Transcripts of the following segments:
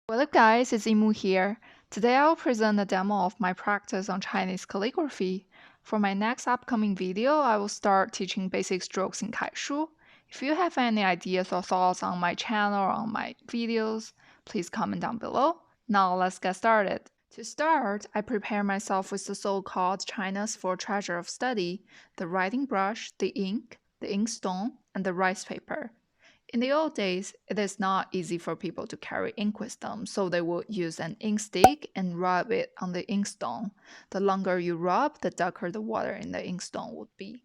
What up guys, it's Imu here. Today I'll present a demo of my practice on Chinese calligraphy. For my next upcoming video, I will start teaching basic strokes in Kaishu. If you have any ideas or thoughts on my channel or on my videos, please comment down below. Now let's get started. To start, I prepare myself with the so-called China's four treasure of study, the writing brush, the ink stone, and the rice paper. In the old days, it is not easy for people to carry ink with them, so they would use an ink stick and rub it on the inkstone. The longer you rub, the darker the water in the inkstone would be.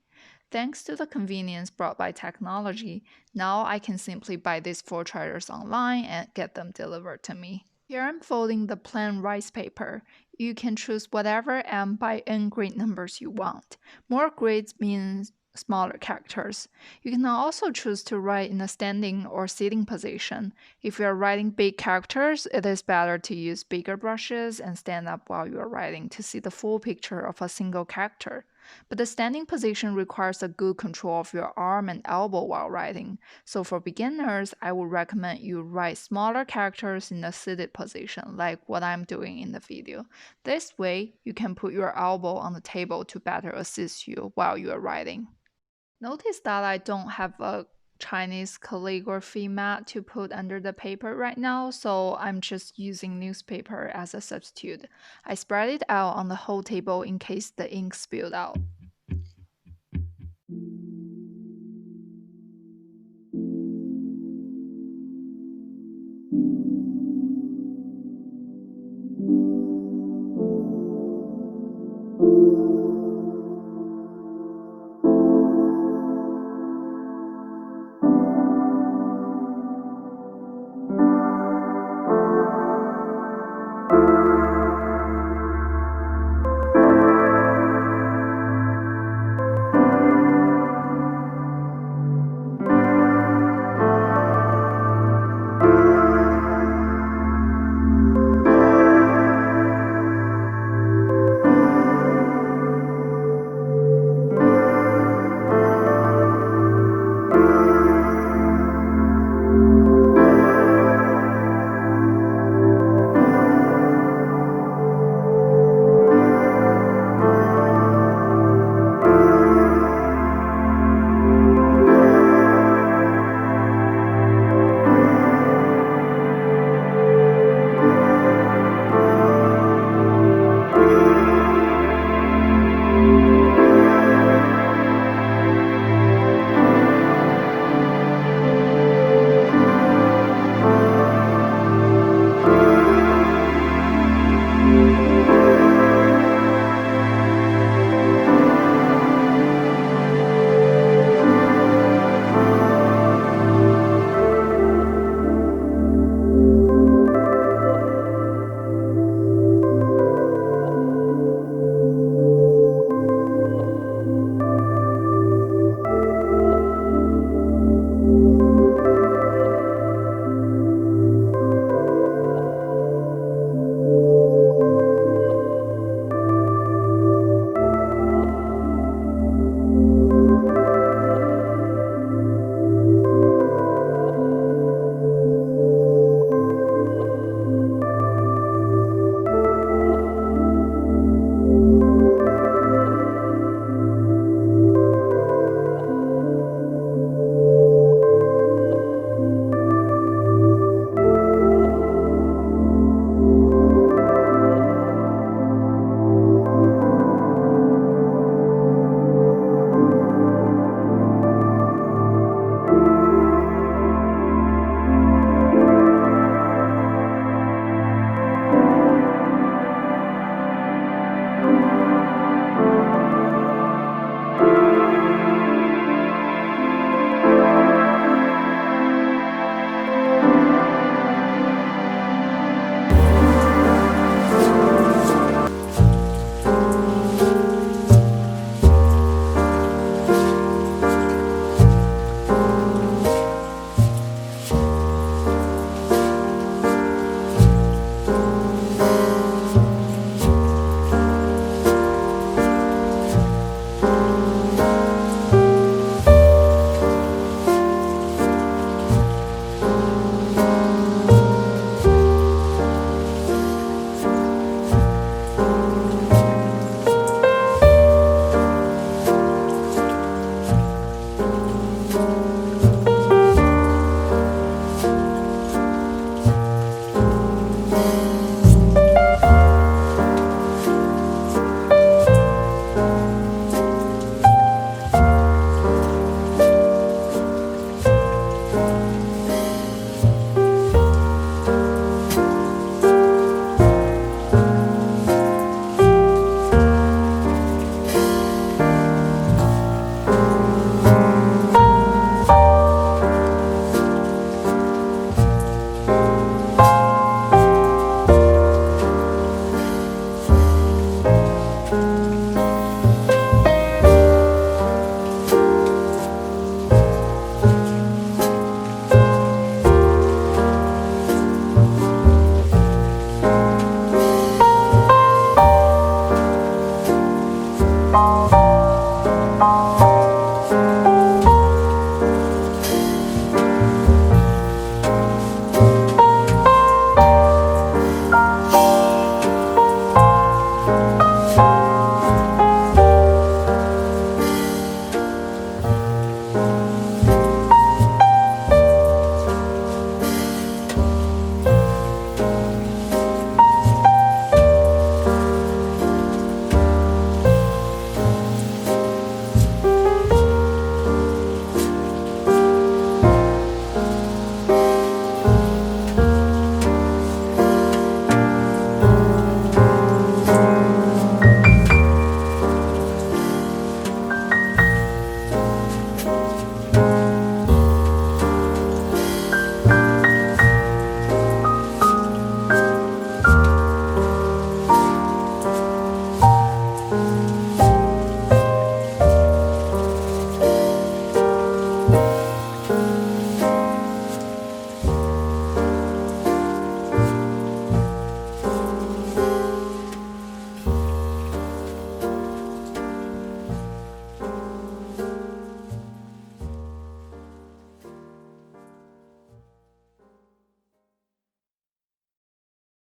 Thanks to the convenience brought by technology, now I can simply buy these four treasures online and get them delivered to me. Here I'm folding the plain rice paper. You can choose whatever and by n grid numbers you want. More grids means smaller characters. You can also choose to write in a standing or sitting position. If you are writing big characters, it is better to use bigger brushes and stand up while you are writing to see the full picture of a single character. But the standing position requires a good control of your arm and elbow while writing. So for beginners, I would recommend you write smaller characters in a seated position, like what I'm doing in the video. This way, you can put your elbow on the table to better assist you while you are writing. Notice that I don't have a Chinese calligraphy mat to put under the paper right now, so I'm just using newspaper as a substitute. I spread it out on the whole table in case the ink spilled out.